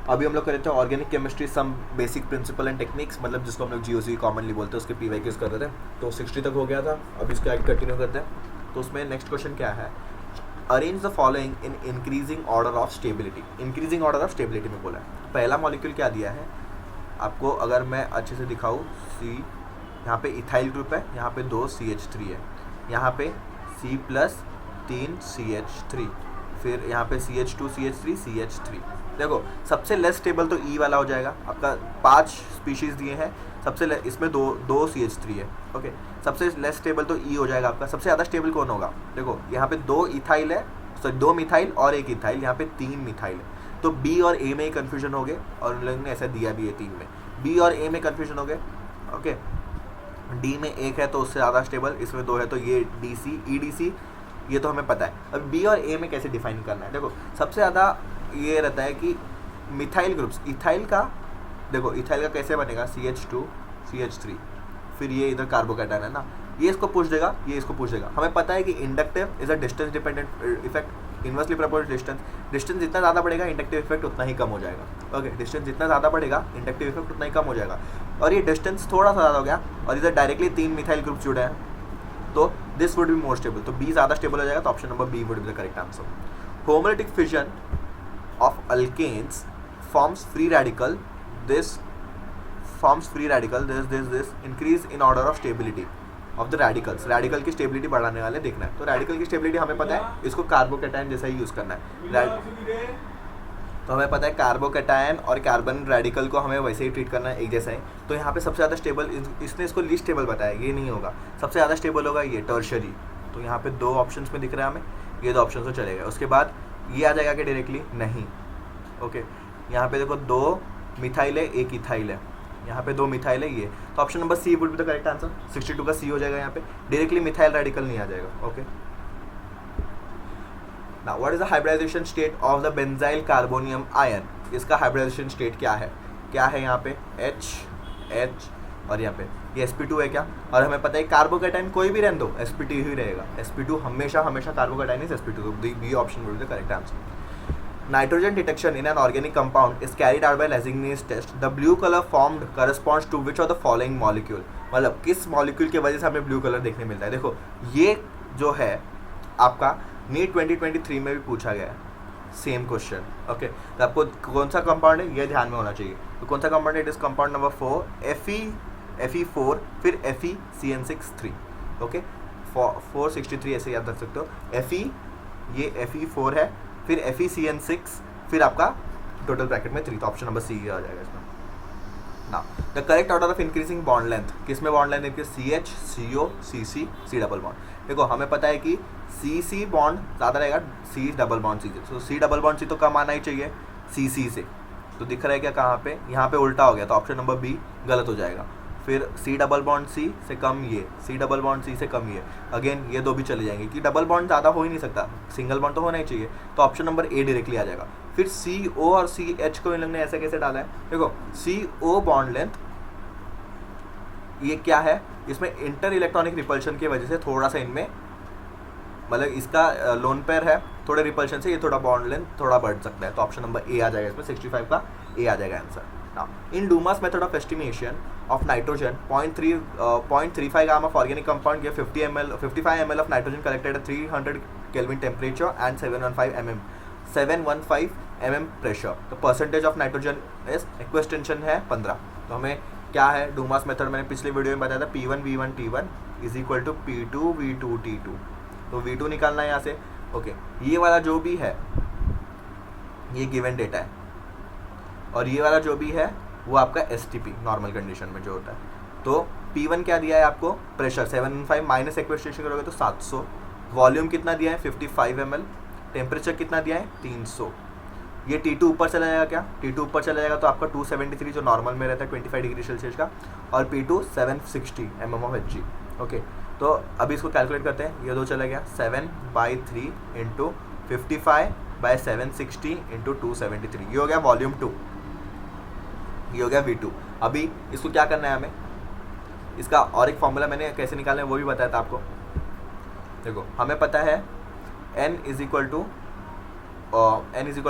अभी हम लोग कर रहे थे organic chemistry some basic principle and techniques, मतलब जिसको हम लोग जीओसी कॉमनली बोलते हैं, उसके पीवाईक्यूज कर रहे थे। तो 60 तक हो गया था, अभी इसको आगे कंटिन्यू करते हैं। तो उसमें नेक्स्ट क्वेश्चन क्या है, arrange the following in increasing order of stability. Increasing order of stability में बोला है, पहला मॉलिक्यूल क्या दिया है आपको, अगर मैं अच्छे से दिखाऊँ, सी, यहाँ पे इथाइल ग्रुप है, यहाँ पे 2 CH3 है, यहाँ पे C प्लस 3 CH3, फिर यहाँ पे CH2 CH3 CH3। देखो सबसे लेस स्टेबल तो E वाला हो जाएगा आपका, 5 स्पीशीज़ दिए हैं, सबसे इसमें दो CH3 है। ओके, सबसे लेस स्टेबल तो E हो जाएगा आपका। सबसे ज़्यादा स्टेबल कौन होगा, देखो यहाँ पे 2 इथाइल है, सॉरी 2 मिथाइल और 1 इथाइल, यहाँ पे 3 मिथाइल है। तो B और A में ही कन्फ्यूजन हो गए, और उन लोगों ने ऐसा दिया भी है 3 में, B और A में कन्फ्यूजन हो गए। ओके, D में 1 है तो उससे ज़्यादा स्टेबल, इसमें 2 है तो ये DC EDC, ये तो हमें पता है। अब B और A में कैसे डिफाइन करना है, देखो सबसे ज़्यादा ये रहता है कि मिथाइल ग्रुप्स, इथाइल का, देखो इथाइल का कैसे बनेगा, CH2 CH3, फिर ये इधर कार्बोकैटायन है ना, ये इसको पुश देगा, ये इसको पुश देगा। हमें पता है कि inductive is a distance dependent effect, inversely proportional distance, distance जितना ज़्यादा बढ़ेगा इंडक्टिव इफेक्ट उतना ही कम हो जाएगा। ओके, डिस्टेंस जितना ज़्यादा बढ़ेगा इंडक्टिव इफेक्ट उतना ही कम हो जाएगा, और ये डिस्टेंस थोड़ा सा ज़्यादा हो गया, और इधर डायरेक्टली 3 मिथाइल ग्रुप जुड़े हैं, तो this would be more stable, तो B ज़्यादा स्टेबल हो जाएगा, तो option number B would be the correct answer. Homolytic fission of alkanes forms free radical, this forms free radical, this increase in order of stability of the radicals, radical की stability बढ़ाने वाले देखना है। तो radical की stability हमें पता है, इसको कार्बोकैटायन जैसा ही यूज़ करना है। तो हमें पता है कार्बोकैटायन और कार्बन रेडिकल को हमें वैसे ही ट्रीट करना है, एक जैसा ही। तो यहाँ पे सबसे ज़्यादा स्टेबल, इसने इसको लीस्ट स्टेबल बताया, ये नहीं होगा, सबसे ज़्यादा स्टेबल होगा ये टर्शरी। तो यहाँ पे 2 ऑप्शंस में दिख रहा है हमें, ये 2 ऑप्शन तो चलेगा। उसके बाद ये आ जाएगा कि डायरेक्टली नहीं। ओके, यहाँ पे देखो 2 मिथाइल है, 1 इथाइल है, यहाँ पे 2 मिथाइल है ये, तो option number C would be the correct answer. 62 का C हो जाएगा, यहाँ पे डायरेक्टली मिथाइल रेडिकल नहीं आ जाएगा। Okay, now what is the hybridization state of the benzyl carbonium ion. इसका हाइब्रिडाइजेशन स्टेट क्या है, क्या है यहाँ पे H और यहाँ पे ये sp2 है क्या, और हमें पता है कार्बोकैटायन कोई भी रहने दो sp2 ही रहेगा, sp2 हमेशा कार्बोकैटायन इज sp2, तो B option would be the correct answer. Nitrogen detection in an organic compound is carried out by Lasignese test. The blue color formed corresponds to which of the following molecule? मतलब किस molecule की वजह से हमें blue colour देखने मिलता है। देखो ये जो है आपका नीट 2023 में भी पूछा गया है, सेम क्वेश्चन। ओके, तो आपको कौन सा कंपाउंड है ये ध्यान में होना चाहिए। तो कौन सा कंपाउंड है, it is compound number 4 Fe4, फिर FeCN6 3। ओके, 463 ऐसे याद रख सकते हो। Fe, ये Fe4 है, फिर FeCN6, फिर आपका टोटल ब्रैकेट में 3, तो ऑप्शन नंबर C आ जाएगा इसमें। Now the correct order of increasing bond length, किसमें बॉन्ड लेंथ है, CH CO CC C double bond. देखो हमें पता है कि CC बॉन्ड ज़्यादा रहेगा, C डबल बॉन्ड CC, तो C डबल बॉन्ड C तो कम आना ही चाहिए CC से। तो दिख रहा है क्या कहाँ पे, यहाँ पे उल्टा हो गया, तो ऑप्शन नंबर B गलत हो जाएगा। फिर C डबल बॉन्ड C से कम ये, C डबल बॉन्ड C से कम ये, अगेन ये 2 भी चले जाएंगे कि डबल बॉन्ड ज़्यादा हो ही नहीं सकता, सिंगल बॉन्ड तो होना ही चाहिए, तो ऑप्शन नंबर A डायरेक्टली आ जाएगा। फिर CO और CH को इन लोगों ने ऐसे कैसे डाला है, देखो CO बॉन्ड लेंथ ये क्या है, इसमें इंटर इलेक्ट्रॉनिक रिपल्शन की वजह से थोड़ा सा इनमें, मतलब इसका लोन पेयर है, थोड़े रिपल्शन से ये थोड़ा बॉन्ड लेंथ थोड़ा बढ़ सकता है, तो ऑप्शन नंबर A आ जाएगा इसमें, 65 का A आ जाएगा answer. Now, in Dumas method of estimation of nitrogen, 0.35 gram of organic compound give 55 ml of nitrogen collected at 300 Kelvin temperature and 715 mm pressure. The percentage of nitrogen is equation है 15। तो हमें क्या है, डूमास method मैंने पिछले video में बताया था, P1 V1 T1 is equal to P2 V2 T2, तो V2 निकालना है यहाँ से। ओके, ये वाला जो भी है ये गिवन डेटा है, और ये वाला जो भी है वो आपका STP नॉर्मल कंडीशन में जो होता है। तो P1 क्या दिया है आपको, प्रेशर 715 माइनस इक्वेशन करोगे तो 700, वॉल्यूम कितना दिया है 55 ml, टेम्परेचर कितना दिया है 300। ये T2 ऊपर चला जाएगा क्या, T2 ऊपर चला जाएगा तो आपका 273 जो नॉर्मल में रहता है 25 डिग्री सेल्सियस का, और P2 760 mm of Hg। Okay, तो अभी इसको कैलकुलेट करते हैं, ये 2 चला गया, 7/3 इंटू 55/760 इंटू 273, ये हो गया वॉल्यूम 2, ये हो गया V2। अभी इसको क्या करना है हमें, इसका और एक फॉर्मूला मैंने कैसे निकालना है वो भी बताया था आपको। देखो हमें पता है n is equal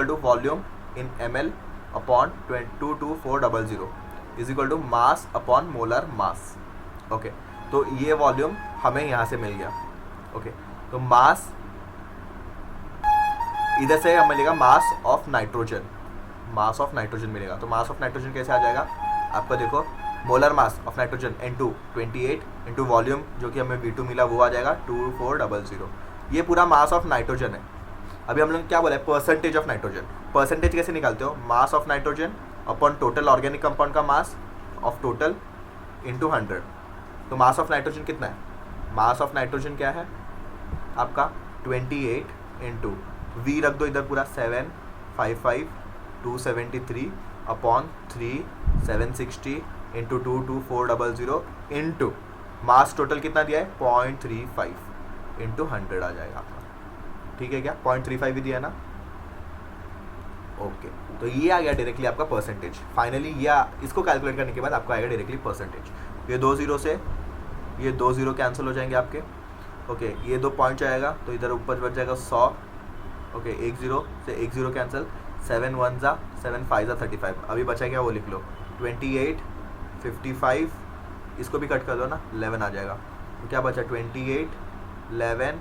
to volume in ml upon 22400 is equal to mass upon molar mass. Okay, तो ये वॉल्यूम हमें यहाँ से मिल गया। ओके, तो मास इधर से हमें मिलेगा mass of nitrogen, mass of nitrogen मिलेगा। तो मास ऑफ नाइट्रोजन कैसे आ जाएगा आपका, देखो molar mass of nitrogen N2 28 into volume जो कि हमें V2 मिला वो आ जाएगा 2400। ये पूरा मास ऑफ नाइट्रोजन है। अभी हम लोग क्या बोला है, परसेंटेज ऑफ नाइट्रोजन। परसेंटेज कैसे निकालते हो, mass of nitrogen upon total organic compound का मास ऑफ टोटल इंटू 100। तो मास ऑफ नाइट्रोजन कितना है, मास ऑफ नाइट्रोजन क्या है आपका 28 इंटू वी रख दो इधर पूरा 755 273 upon 3 760 into 22400 into mass total कितना दिया है 0.35 इंटू 100 आ जाएगा आपका। ठीक है क्या, 0.35 भी दिया ना। ओके, तो ये आ गया डायरेक्टली आपका परसेंटेज। फाइनली ये इसको कैलकुलेट करने के बाद आपको आएगा डायरेक्टली परसेंटेज। ये 2 0 से ये 2 0 कैंसिल हो जाएंगे आपके। ओके, ये 2 पॉइंट आएगा तो इधर ऊपर बच जाएगा 100। ओके, 1 0 से 1 0 कैंसिल, 7 1 जा 7 5 जा 35। अभी बचा क्या वो लिख लो 28 55, इसको भी कट कर दो ना 11 आ जाएगा। तो क्या बचा 28 11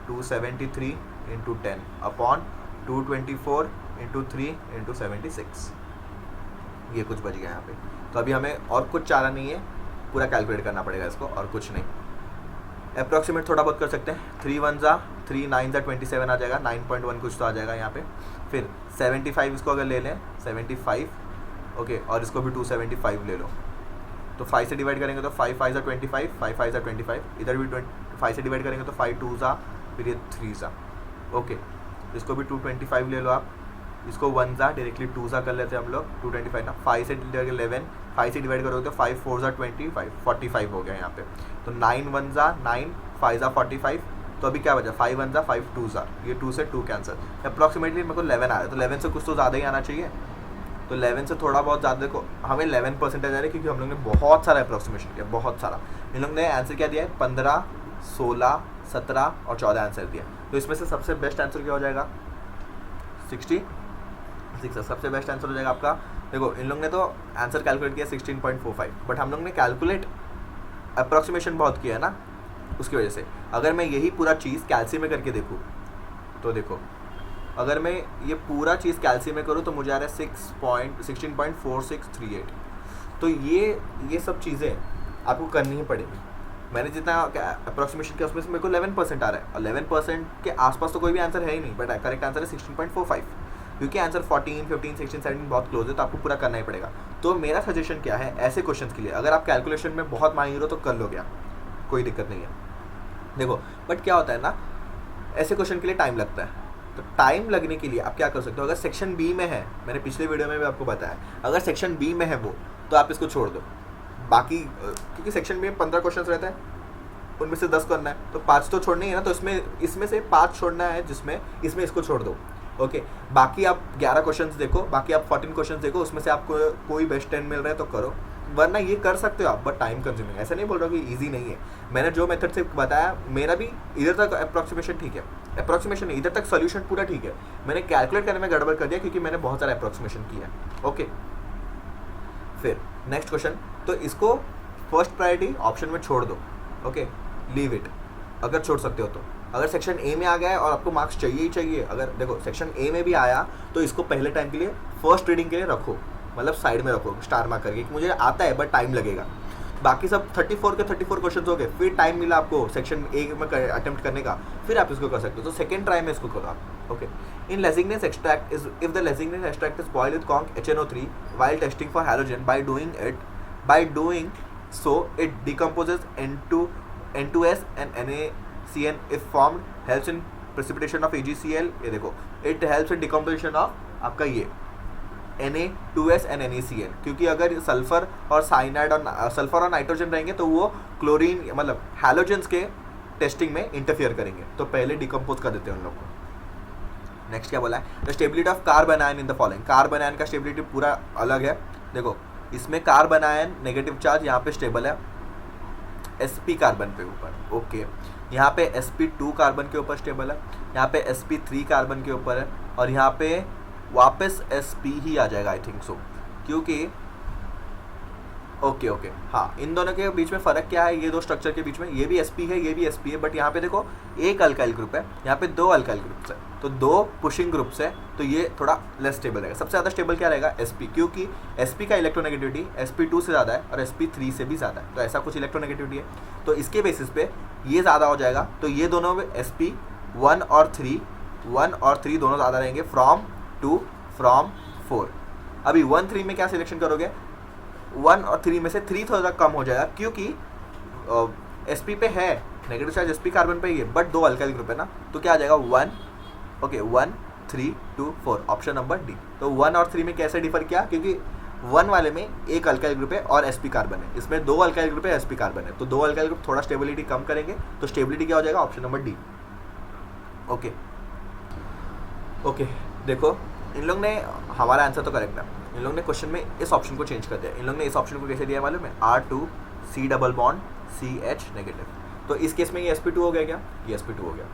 273 इंटू 10 अपॉन 224 इंटू 3 इंटू 76। ये कुछ बच गया यहाँ पे। तो अभी हमें और कुछ चारा नहीं है, पूरा कैलकुलेट करना पड़ेगा इसको और कुछ नहीं। अप्रॉक्सीमेट थोड़ा बहुत कर सकते हैं, 3 1 जा 3 9 जा 27 आ जाएगा, 9.1 कुछ तो आ जाएगा यहाँ पे। फिर 75 इसको अगर ले लें 75, ओके, और इसको भी 275 ले लो तो 5 से डिवाइड करेंगे तो 5 5 जा 25 5 5 जा 25, इधर भी 5 से डिवाइड करेंगे तो 5 2 जा, फिर ये 3 जा। ओके, इसको भी 225 ले लो आप, इसको 1 जा डायरेक्टली 2 जा कर लेते हैं हम लोग 225 ना। 5 से 11 5 से डिवाइड करोगे तो 5 4 जा 25 45 हो गया यहाँ पे। तो 9 1 जा 9 5 जा 45। तो अभी क्या बचा 5 1 जा 5 2 जा, ये 2 से 2 कैंसिल। अप्रॉक्सीमेटली मेरे को 11 आया, तो 11 से कुछ तो ज़्यादा ही आना चाहिए। तो 11 से थोड़ा बहुत ज़्यादा, देखो हमें 11% आ रहा है क्योंकि हम लोग ने बहुत सारा अप्रॉक्सीमेशन किया, बहुत सारा। इन लोग ने आंसर क्या दिया है 15 16 17 और 14 आंसर दिया। तो इसमें से सबसे बेस्ट आंसर क्या हो जाएगा 66, सबसे बेस्ट आंसर हो जाएगा आपका। देखो इन लोग ने तो आंसर कैलकुलेट किया 16.45, बट हम लोग ने कैलकुलेट अप्रॉक्सीमेशन बहुत किया है ना, उसकी वजह से। अगर मैं यही पूरा चीज़ कैल्सी में करके देखूँ तो देखो, अगर मैं ये पूरा चीज़ कैल्सी में करूँ तो मुझे आ रहा है 16.4638। तो ये सब चीज़ें आपको करनी ही पड़ेगी। मैंने जितना अप्रॉक्सीमेशन किया उसमें से मेरे को 11% आ रहा है, और 11% के आसपास तो कोई भी आंसर है ही नहीं, बट करेक्ट आंसर है 16.45, क्योंकि आंसर 14 15 16 17 बहुत क्लोज है, तो आपको पूरा करना ही पड़ेगा। तो मेरा सजेशन क्या है ऐसे क्वेश्चंस के लिए, अगर आप कैलकुलेशन में बहुत माहिर हो तो कर लोगे आप, कोई दिक्कत नहीं है। देखो बट क्या होता है ना, ऐसे क्वेश्चन के लिए टाइम लगता है। तो टाइम लगने के लिए आप क्या कर सकते हो, अगर सेक्शन बी में है, मैंने पिछले वीडियो में भी आपको बताया, अगर सेक्शन बी में है वो, तो आप इसको छोड़ दो। बाकी क्योंकि सेक्शन बी में 15 क्वेश्चन रहता है, उनमें से 10 करना है, तो 5 तो छोड़ने ही है ना, तो इसमें से 5 छोड़ना है, जिसमें इसमें इसको छोड़ दो। ओके, बाकी आप 11 क्वेश्चंस देखो, बाकी आप 14 क्वेश्चंस देखो, उसमें से आपको कोई बेस्ट 10 मिल रहा है तो करो, वरना ये कर सकते हो आप, बट टाइम कंज्यूमिंग। ऐसा नहीं बोल रहा कि इजी नहीं है, मैंने जो मेथड से बताया, मेरा भी इधर तक अप्रॉक्सीमेशन ठीक है, अप्रॉक्सीमेशन नहीं, इधर तक सोल्यूशन पूरा ठीक है, मैंने कैलकुलेट करने में गड़बड़ कर दिया क्योंकि मैंने बहुत सारा अप्रॉक्सीमेशन किया। ओके, फिर नेक्स्ट क्वेश्चन, तो इसको फर्स्ट प्रायोरिटी ऑप्शन में छोड़ दो। ओके, लीव इट, अगर छोड़ सकते हो तो। अगर सेक्शन ए में आ गया है और आपको मार्क्स चाहिए ही चाहिए, अगर देखो सेक्शन ए में भी आया तो इसको पहले टाइम के लिए फर्स्ट रीडिंग के लिए रखो, मतलब साइड में रखो स्टार मार्क करके, मुझे आता है बट टाइम लगेगा। बाकी सब 34 के 34 क्वेश्चन हो गए, फिर टाइम मिला आपको सेक्शन ए में अटेम्प्ट करने का, फिर आप इसको कर सकते हो। तो सेकेंड ट्राई में इसको करो आप। Okay, in Lassaigne's extract is, if the Lassaigne's extract is boiled with conc HNO3 while testing for halogen, by doing so it decomposes N2S and NaCN if formed, helps in precipitation of AgCl। ये देखो, it helps in decomposition of आपका ये Na2S and NaCN, क्योंकि अगर sulphur और cyanide और sulphur और nitrogen रहेंगे तो वो क्लोरीन मतलब हैलोजेंस के टेस्टिंग में इंटरफियर करेंगे, तो पहले डिकम्पोज कर देते हैं उन लोग को। नेक्स्ट क्या बोला है, the stability of carbon ion in the following. Carbon ion का स्टेबिलिटी पूरा अलग है। देखो इसमें कार्बन आयन नेगेटिव चार्ज यहाँ पे स्टेबल है sp कार्बन पे ऊपर। ओके, यहाँ पे sp2 कार्बन के ऊपर स्टेबल है, यहाँ पे sp3 कार्बन के ऊपर है, और यहाँ पे वापस sp ही आ जाएगा आई थिंक सो, क्योंकि ओके हाँ, इन दोनों के बीच में फ़र्क क्या है, ये दो स्ट्रक्चर के बीच में, ये भी sp है ये भी sp है, बट यहाँ पे देखो एक अल्काइल ग्रुप है, यहाँ पे दो अल्काइल ग्रुप्स है, तो दो पुशिंग ग्रुप्स है, तो ये थोड़ा लेस स्टेबल रहेगा। सबसे ज़्यादा स्टेबल क्या रहेगा, sp, क्योंकि sp का इलेक्ट्रोनेगेटिविटी sp2 से ज़्यादा है और sp3 से भी ज़्यादा है, तो ऐसा कुछ इलेक्ट्रोनेगेटिविटी है, तो इसके बेसिस पे ये ज़्यादा हो जाएगा, तो ये दोनों में sp1 और 3 दोनों ज़्यादा रहेंगे फ्रॉम 2 फ्रॉम 4। अभी 1 3 में क्या सिलेक्शन करोगे, 1 और 3 में से 3 थोड़ा कम हो जाएगा, क्योंकि sp पे है नेगेटिव चार्ज, sp कार्बन पे ही है, बट दो अल्काइल ग्रुप है ना, तो क्या आ जाएगा 1 3 2 4, ऑप्शन नंबर डी। तो 1 और 3 में कैसे डिफर किया, क्योंकि 1 वाले में एक अल्काइल ग्रुप है और sp कार्बन है, इसमें दो अल्काइल ग्रुप है sp कार्बन है, तो दो अल्काइल ग्रुप थोड़ा स्टेबिलिटी कम करेंगे, तो स्टेबिलिटी क्या हो जाएगा, ऑप्शन नंबर डी। ओके देखो, इन लोग ने हमारा आंसर तो करेक्ट है, इन लोग ने क्वेश्चन में इस ऑप्शन को चेंज कर दिया। इन लोग ने इस ऑप्शन को कैसे दिया मालूम है, R2C double bond CH negative, तो इस केस में ये sp2 हो गया, क्या ये sp2 हो गया।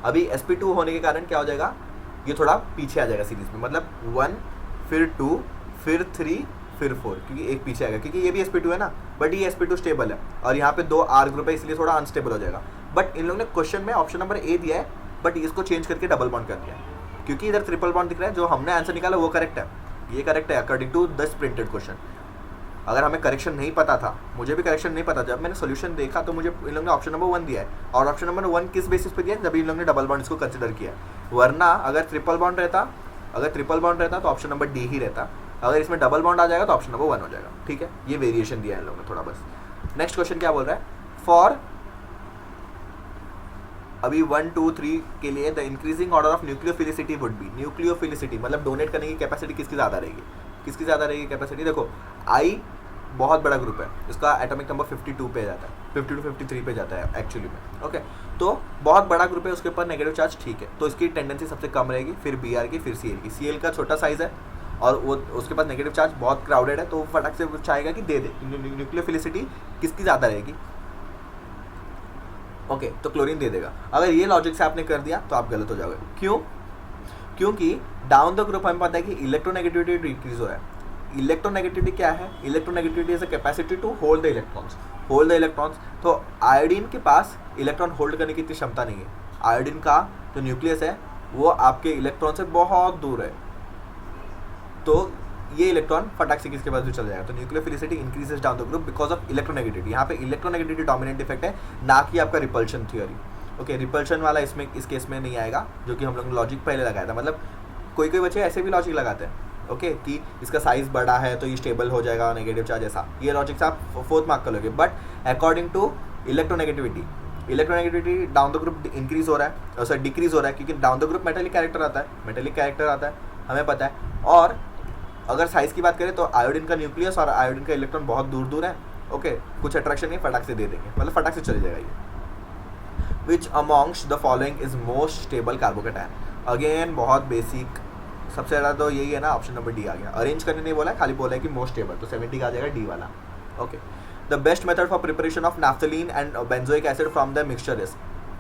अभी sp2 होने के कारण क्या हो जाएगा, ये थोड़ा पीछे आ जाएगा सीरीज में, मतलब 1 फिर 2 फिर 3 फिर 4, क्योंकि एक पीछे आएगा, क्योंकि ये भी sp2 है ना, बट ये sp2 स्टेबल है और यहाँ पे दो R ग्रुप है, इसलिए थोड़ा अनस्टेबल हो जाएगा। बट इन लोग ने क्वेश्चन में ऑप्शन नंबर ए दिया है, बट इसको चेंज करके डबल बॉन्ड कर दिया है, क्योंकि इधर ट्रिपल बॉन्ड दिख रहा है, जो हमने आंसर निकाला वो करेक्ट है, ये करेक्ट है according to the printed question. अगर हमें करेक्शन नहीं पता था, मुझे भी करेक्शन नहीं पता, जब मैंने सोल्यूशन देखा तो मुझे इन लोगों ने ऑप्शन नंबर 1 दिया है, और ऑप्शन नंबर 1 किस बेसिस पे दिया है, जब इन लोगों ने डबल बॉन्ड इसको कंसिडर किया। वरना अगर ट्रिपल बॉन्ड रहता तो ऑप्शन नंबर डी ही रहता, अगर इसमें डबल बॉन्ड आ जाएगा तो ऑप्शन नंबर 1 हो जाएगा। ठीक है, ये वेरिएशन दिया है इन लोगों ने थोड़ा बस। नेक्स्ट क्वेश्चन क्या बोल रहा है, फॉर अभी 1 2 3 के लिए the increasing order of nucleophilicity would be, nucleophilicity मतलब डोनेट करने की कैपेसिटी किसकी ज़्यादा रहेगी, कैपेसिटी। देखो I बहुत बड़ा ग्रुप है, इसका एटॉमिक नंबर 52 पे जाता है, 52 53 पे जाता है एक्चुअली में। ओके, तो बहुत बड़ा ग्रुप है, उसके ऊपर नेगेटिव चार्ज ठीक है, तो इसकी टेंडेंसी सबसे कम रहेगी, फिर Br की, फिर Cl की। Cl का छोटा साइज है और वो उसके पास नेगेटिव चार्ज बहुत क्राउडेड है, तो वो फटाक से चाहेगा कि दे दे। न्यूक्लियोफिलिसिटी किसकी ज़्यादा रहेगी, ओके, तो क्लोरीन दे देगा। अगर ये लॉजिक से आपने कर दिया तो आप गलत हो जाओगे। क्यों, क्योंकि डाउन द ग्रुप हमें पता है कि इलेक्ट्रोनेगेटिविटी डिक्रीज हो रहा है। इलेक्ट्रोनेगेटिविटी क्या है, electronegativity is a capacity to hold the electrons. तो आयोडीन के पास इलेक्ट्रॉन होल्ड करने की इतनी क्षमता नहीं है, आयोडीन का जो न्यूक्लियस है वो आपके इलेक्ट्रॉन से बहुत दूर है, तो ये इलेक्ट्रॉन फटाक से किसके पास भी चल जाएगा। तो nucleophilicity increases down the group because of electronegativity. यहाँ पे इलेक्ट्रोनेगेटिविटी डोमिनेंट इफेक्ट है, ना कि आपका रिपल्शन थ्योरी। ओके, रिपल्शन वाला इस केस में नहीं आएगा, जो कि हम लोग लॉजिक पहले लगाया था। मतलब कोई बच्चे ऐसे भी लॉजिक लगाते हैं, ओके, कि इसका साइज बड़ा है तो ये स्टेबल हो जाएगा, नेगेटिव चार्ज ऐसा, ये लॉजिक से आप 4th मार्क कर लोगे। But according to electronegativity down the group increase हो रहा है, सॉरी डिक्रीज हो रहा है, क्योंकि down the group metallic character आता है, हमें पता है। और अगर साइज की बात करें तो आयोडीन का न्यूक्लियस और आयोडीन का इलेक्ट्रॉन बहुत दूर है, ओके, कुछ अट्रैक्शन नहीं, फटाक से दे देंगे, मतलब फटाक से चले जाएगा ये। Which amongst the following is most stable carbocation, again बहुत बेसिक, सबसे ज़्यादा तो यही है ना, ऑप्शन नंबर डी आ गया। अरेंज करने नहीं बोला, खाली बोला है कि मोस्ट स्टेबल, तो 70 का आ जाएगा डी वाला। Okay, the best method for preparation of naphthalene and benzoic acid from the mixture is,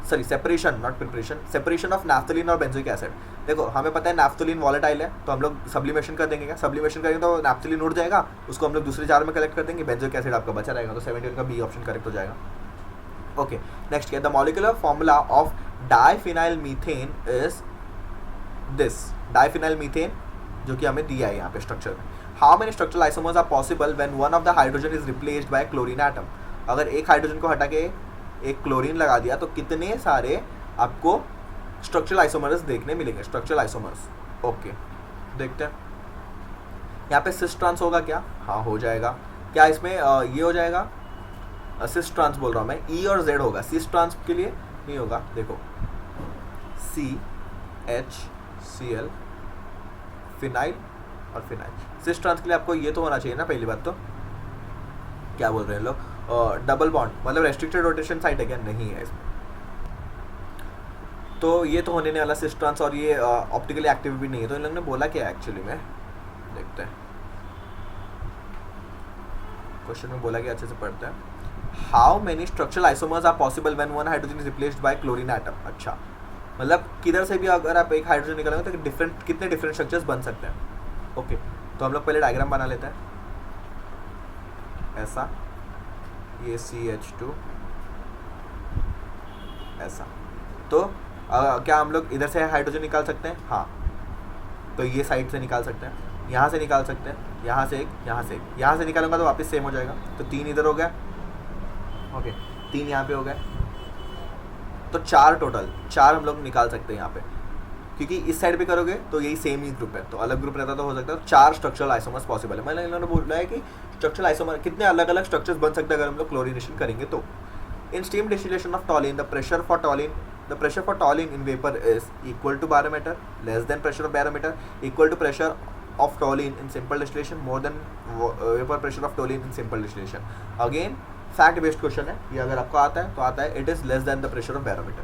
sorry separation not preparation, separation of naphthalene और बेंजोइक एसिड। देखो हमें पता है नैफ्थलीन वॉलेटाइल है, तो हम लोग सब्लिमेशन कर देंगे। क्या सब्लिमेशन करेंगे तो नैफ्थलीन उड़ जाएगा, उसको हम लोग दूसरे जार में कलेक्ट कर देंगे, बेंजोइक एसिड आपका बचा रहेगा, तो 71 का बी ऑप्शन करेक्ट हो जाएगा। ओके, नेक्स्ट क्या, the molecular formula of diphenyl methane is this, diphenyl methane जो कि हमें दिया है यहाँ पे स्ट्रक्चर में। How many structural isomers are possible when one of the hydrogen is replaced by chlorine atom. अगर एक हाइड्रोजन को हटा के एक क्लोरीन लगा दिया तो कितने सारे आपको स्ट्रक्चरल आइसोमर्स देखने मिलेंगे, स्ट्रक्चरल आइसोमर्स। ओके, देखते हैं यहाँ पे सिस ट्रांस होगा क्या, हाँ हो जाएगा। क्या इसमें ये हो जाएगा, सिस ट्रांस बोल रहा हूँ मैं, ई और जेड होगा, सिस ट्रांस के लिए नहीं होगा। देखो CHCl फिनाइल और फिनाइल, सिस ट्रांस के लिए आपको ये तो होना चाहिए ना, पहली बात तो क्या बोल रहे हैं लोग, डबल बॉन्ड, मतलब रेस्ट्रिक्टेड रोटेशन साइट है क्या, नहीं है इसमें, तो ये तो होने नहीं वाला सिस ट्रांस, और ये ऑप्टिकली एक्टिव भी नहीं है। तो इन लोगों ने बोला क्या एक्चुअली में, देखते हैं क्वेश्चन में बोला क्या, अच्छे से पढ़ते हैं। How many structural isomers are possible when one hydrogen is replaced by chlorine atom. अच्छा, मतलब किधर से भी अगर आप एक हाइड्रोजन निकालेंगे तो डिफरेंट कितने डिफरेंट स्ट्रक्चर्स बन सकते हैं। ओके, तो हम लोग पहले डायग्राम बना लेते हैं। ऐसा, ये CH2 ऐसा। तो क्या हम लोग इधर से हाइड्रोजन निकाल सकते हैं? हाँ, तो ये साइड से निकाल सकते हैं, यहाँ से निकाल सकते हैं, यहाँ से एक, यहाँ से एक, यहाँ से निकालूंगा तो वापस सेम हो जाएगा। तो 3 इधर हो गया, ओके, 3 यहाँ पे हो गए, तो 4 टोटल, 4 हम लोग निकाल सकते हैं यहाँ पे, क्योंकि इस साइड पे करोगे तो यही सेम ही ग्रुप है, तो अलग ग्रुप रहता तो हो सकता है 4 स्ट्रक्चरल आइसोमर्स पॉसिबल है। मैंने इन्होंने बोला है कि स्ट्रक्चरल आइसोमर कितने अलग अलग स्ट्रक्चर्स बन सकते हैं अगर हम लोग क्लोरीनेशन करेंगे तो। In steam distillation of toluene the pressure for toluene in vapour is equal to barometer, less than pressure of barometer, equal to pressure of toluene in simple distillation, more than vapour pressure of toluene in simple distillation. Again fact based question है ये, अगर आपको आता है तो आता है it is less than the pressure of barometer।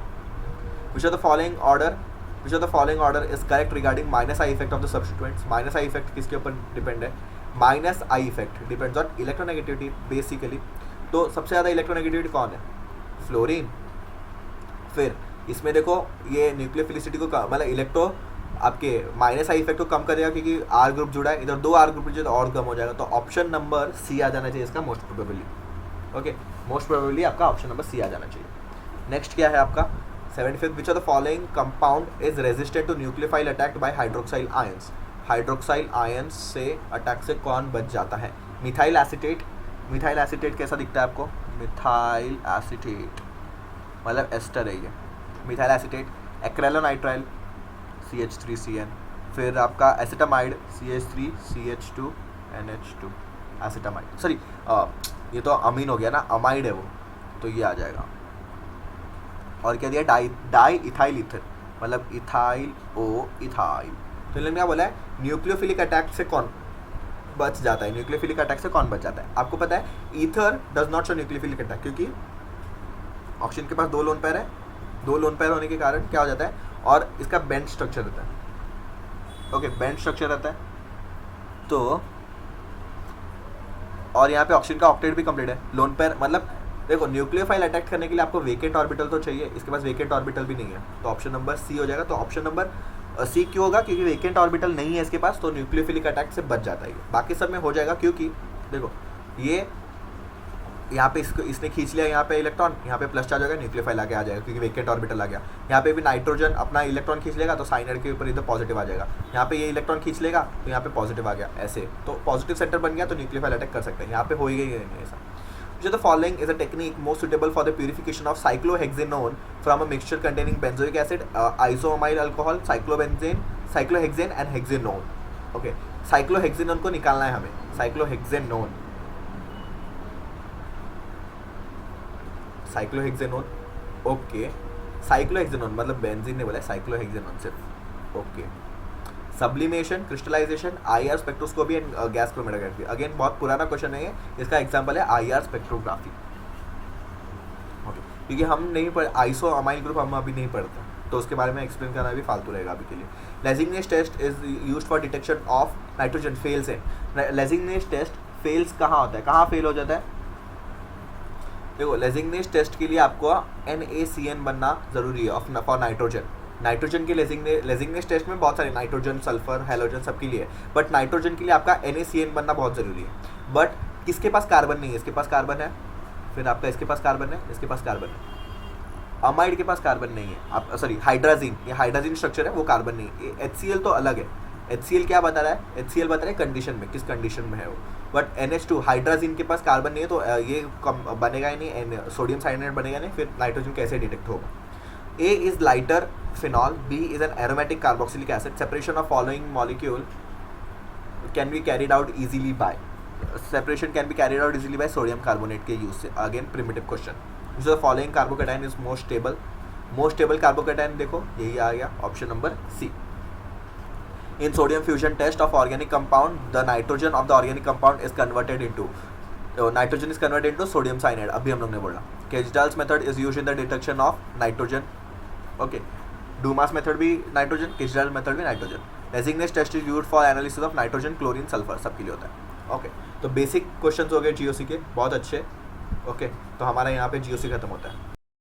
Which of the following order is correct regarding minus I effect of the substituents? Minus I effect किसके ऊपर डिपेंड है? Minus I effect depends on electronegativity basically। तो सबसे ज़्यादा electronegativity कौन है? Fluorine. फिर इसमें देखो ये न्यूक्लियोफिलिसिटी को मतलब इलेक्ट्रो आपके माइनस आई इफेक्ट को कम करेगा, क्योंकि आर ग्रुप जुड़ा है, इधर 2 आर ग्रुप जुड़े तो और कम हो जाएगा। तो ऑप्शन नंबर सी आ जाना चाहिए इसका most probably. Okay, most probably आपका ऑप्शन नंबर सी आ जाना चाहिए। नेक्स्ट क्या है आपका 75th, which of the following compound is resistant to nucleophile attack by hydroxyl ions? Hydroxyl ions से अटैक से कौन बच जाता है? Methyl acetate. मिथाइल एसीटेट कैसा दिखता है आपको? मिथाइल एसीटेट मतलब एस्टर है ये, मिथाइल एसीटेट। एक्रेलोनाइट्राइल CH3CN। फिर आपका एसिटामाइड CH3CH2NH2 एसिटामाइड। सॉरी ये तो अमीन हो गया ना, अमाइड है वो, तो ये आ जाएगा। और क्या दिया? डाई इथाइल ईथर मतलब इथाइल ओ इथाइल। तो इन्होंने क्या बोला है? न्यूक्लियोफिलिक अटैक से कौन बच जाता है? न्यूक्लियोफिलिक अटैक से कौन बच जाता है? आपको पता है ether does not show nucleophilic attack, क्योंकि ऑक्सीजन के पास 2 लोन पेयर है, 2 लोन पेयर होने के कारण क्या हो जाता है, और इसका बेंड स्ट्रक्चर रहता है। ओके, बेंड स्ट्रक्चर रहता है, तो और यहाँ पे ऑक्सीजन का ऑक्टेट भी कंप्लीट है। लोन पेयर मतलब देखो न्यूक्लियोफाइल अटैक करने के लिए आपको वेकेंट ऑर्बिटल तो चाहिए, इसके पास वेकेंट ऑर्बिटल भी नहीं है, तो ऑप्शन नंबर सी हो जाएगा। तो ऑप्शन नंबर सी क्यों होगा? क्योंकि वेकेंट ऑर्बिटल नहीं है इसके पास, तो न्यूक्लियोफिलिक अटैक से बच जाता है। बाकी सब में हो जाएगा, क्योंकि देखो ये यहाँ पे इसने खींच लिया यहाँ पे इलेक्ट्रॉन, यहाँ पे प्लस चार्ज हो गया, न्यूक्लियोफाइल आगे आ जाएगा क्योंकि वेकेंट ऑर्बिटल आ गया। यहाँ पे भी नाइट्रोजन अपना इलेक्ट्रॉन खींच लेगा तो साइनाइड के ऊपर इधर पॉजिटिव आ जाएगा। यहाँ पे ये इलेक्ट्रॉन खींच लेगा तो यहाँ पे पॉजिटिव आ गया, ऐसे तो पॉजिटिव सेंटर बन गया तो न्यूक्लियोफाइल अटैक कर सकते हैं। यहाँ पे हो ही गई ऐसा। Which of the following is a technique most suitable for the purification of cyclohexanone from a mixture containing benzoic acid, isoamyl alcohol, cyclohexane and hexanone? Okay, cyclohexanone को निकालना है हमें, cyclohexanone ओके, साइक्लोहेक्सेनोन मतलब बेंजीन ने बोला cyclohexanone सिर्फ। Okay, sublimation, crystallization, IR spectroscopy and gas chromatography. Again बहुत पुराना क्वेश्चन है ये, इसका एग्जांपल है IR स्पेक्ट्रोग्राफी। ओके, क्योंकि हम नहीं पढ़ आइसो अमाइल ग्रुप हम अभी नहीं पढ़ते, तो उसके बारे में एक्सप्लेन करना भी फालतू रहेगा अभी के लिए। Lassaigne's test is used for detection of nitrogen fails है। लेजिग्नेस टेस्ट फेल्स कहाँ होता है, कहाँ फेल हो जाता है? देखो लेजिग्नेस टेस्ट के लिए आपको NaCN बनना जरूरी है फॉर नाइट्रोजन। नाइट्रोजन के लेजिग्नेस टेस्ट में बहुत सारे नाइट्रोजन, सल्फर, हैलोजन सबके लिए, बट नाइट्रोजन के लिए आपका NaCN बनना बहुत ज़रूरी है। बट किसके पास कार्बन नहीं है? इसके पास कार्बन है, फिर आपका इसके पास कार्बन है, इसके पास कार्बन है। अमाइड के पास कार्बन नहीं है, आप सॉरी हाइड्राजीन, ये हाइड्राजीन स्ट्रक्चर है, वो कार्बन नहीं है। HCl तो अलग है। HCl क्या बता रहा है? HCl बता रहा है कंडीशन में, किस कंडीशन में है वो। बट NH2 हाइड्राजीन के पास कार्बन नहीं है, तो ये कम बनेगा ही नहीं, सोडियम साइनाइड बनेगा नहीं, फिर नाइट्रोजन कैसे डिटेक्ट होगा? A is lighter phenol, B is an aromatic carboxylic acid. Separation of following molecule can be carried out easily by sodium carbonate के use से। Again primitive question. Which of the following carbocation is most stable? Most stable carbocation देखो यही आ गया, option number C। In sodium fusion test of organic compound, the nitrogen of the organic compound is converted into sodium cyanide। अभी हम लोग ने बोला Kejdahl's method is used in the detection of nitrogen। Okay, Dumas method भी nitrogen, Kjeldahl method भी nitrogen. Lassaigne's test is used for analysis of nitrogen, chlorine, sulphur, सबके लिए होता है। ओके, तो बेसिक क्वेश्चंस हो गए GOC के, बहुत अच्छे। ओके, तो हमारा यहाँ पे GOC खत्म होता है।